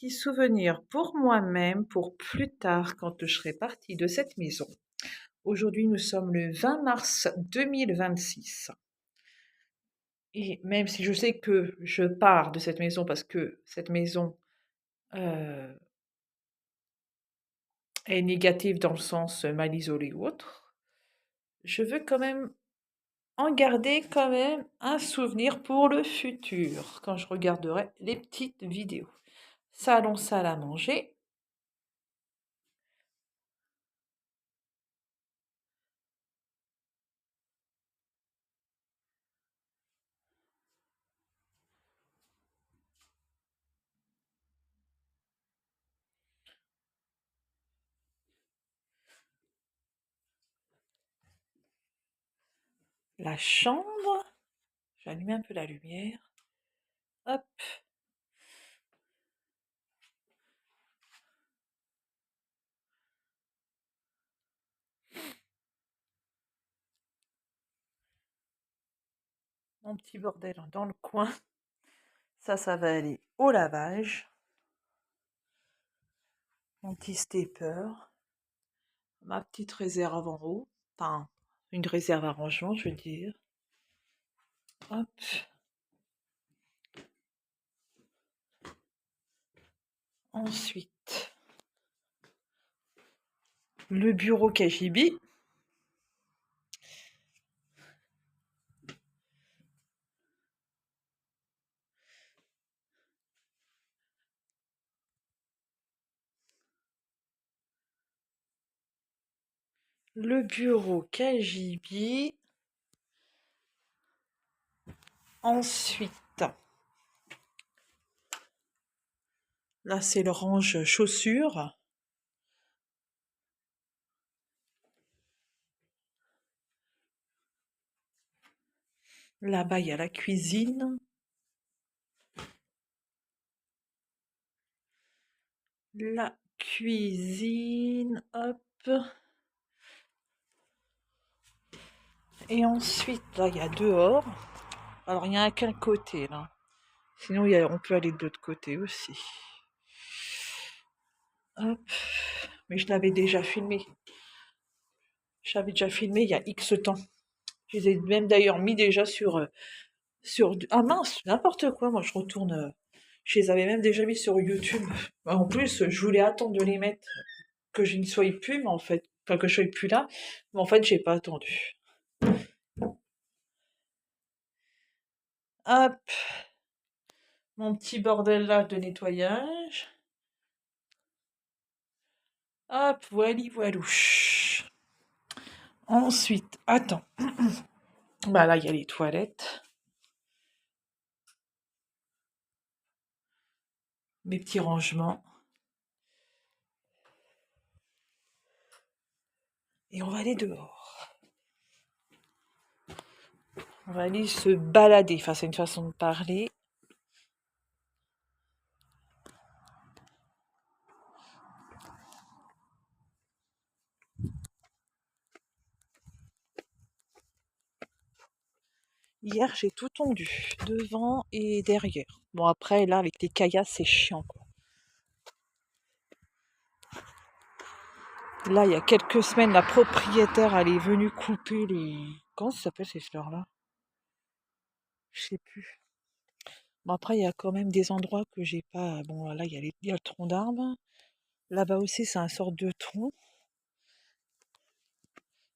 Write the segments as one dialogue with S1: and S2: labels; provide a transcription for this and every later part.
S1: petit souvenir pour moi-même, pour plus tard, quand je serai partie de cette maison. Aujourd'hui, nous sommes le 20 mars 2026. Et même si je sais que je pars de cette maison parce que cette maison euh, est négative dans le sens mal isolée ou autre, je veux quand même en garder quand même un souvenir pour le futur, quand je regarderai les petites vidéos. Salon, salle à manger. La chambre. J'allume un peu la lumière. Hop. Mon petit bordel dans le coin. Ça va aller au lavage. Mon petit stepper. Ma petite réserve en haut. Enfin, une réserve à rangement, je veux dire. Hop. Ensuite, le bureau KGB. Le bureau KGB. Ensuite, là c'est le range chaussures. Là-bas, il y a la cuisine. La cuisine, hop. Et ensuite, là, il y a dehors. Alors, il n'y a qu'un côté, là. Sinon, on peut aller de l'autre côté aussi. Hop. Mais je l'avais déjà filmé. J'avais déjà filmé il y a X temps. Je les ai même d'ailleurs mis déjà sur... Ah mince, n'importe quoi. Moi, je retourne... Je les avais même déjà mis sur YouTube. En plus, je voulais attendre de les mettre, que je ne sois plus, mais en fait... Enfin, que je sois plus là. Mais en fait, j'ai pas attendu. Hop. Mon petit bordel là de nettoyage. Hop, voili voilouche. Ensuite, attends. Bah là, il y a les toilettes. Mes petits rangements. Et on va aller dehors. On va aller se balader. Enfin, c'est une façon de parler. Hier, j'ai tout tondu. Devant et derrière. Bon, après, là, avec les caillasses, c'est chiant, quoi. Là, il y a quelques semaines, la propriétaire, elle est venue couper les... Comment ça s'appelle ces fleurs-là? Je sais plus. Bon, après, il y a quand même des endroits que j'ai pas. Bon, là, il y a le tronc d'arbre. Là-bas aussi, c'est un sort de tronc.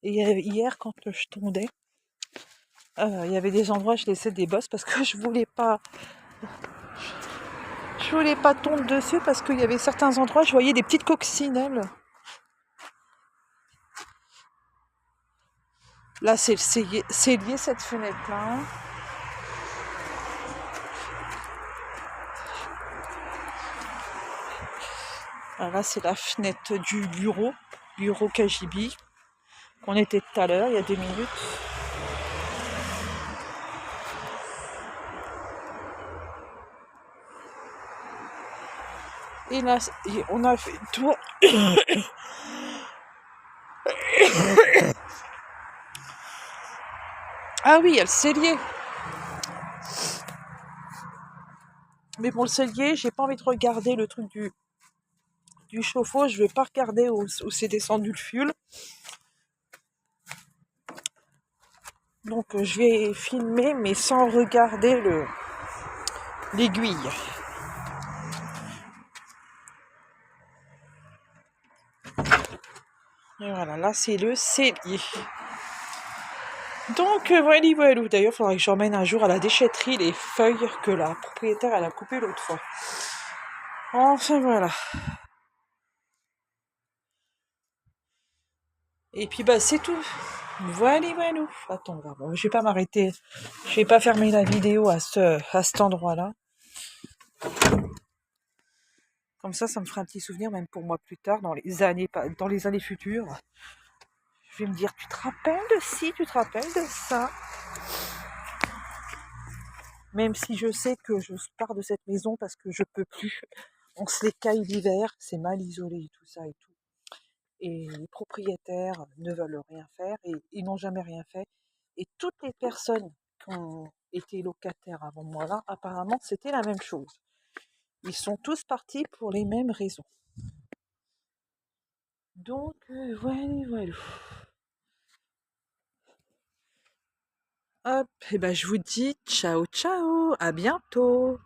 S1: Et hier, quand je tondais, il y avait des endroits, je laissais des bosses parce que je voulais pas tondre dessus parce qu'il y avait certains endroits, je voyais des petites coccinelles. Là, c'est lié cette fenêtre-là. Là, c'est la fenêtre du bureau KGB, qu'on était tout à l'heure, il y a 2 minutes. Et là, on a fait le tour. Ah oui, il y a le cellier. Mais bon, le cellier, j'ai pas envie de regarder le truc du chauffe-eau. Je vais pas regarder où c'est descendu le fioul. Donc je vais filmer, mais sans regarder l'aiguille. Et voilà, là c'est le cellier. Donc voilà. D'ailleurs, il faudrait que j'emmène un jour à la déchetterie les feuilles que la propriétaire elle a coupées l'autre fois. Enfin voilà. Et puis bah c'est tout. Voilà. Attends, bon, je vais pas m'arrêter. Je vais pas fermer la vidéo à cet endroit-là. Comme ça me fera un petit souvenir même pour moi plus tard, dans les années futures. Je vais me dire, tu te rappelles de ci, tu te rappelles de ça. Même si je sais que je pars de cette maison parce que je peux plus. On se les caille l'hiver, c'est mal isolé et tout ça et tout. Et les propriétaires ne veulent rien faire et ils n'ont jamais rien fait. Et toutes les personnes qui ont été locataires avant moi là, apparemment c'était la même chose. Ils sont tous partis pour les mêmes raisons. Donc voilà. Hop, et ben je vous dis ciao ciao, à bientôt.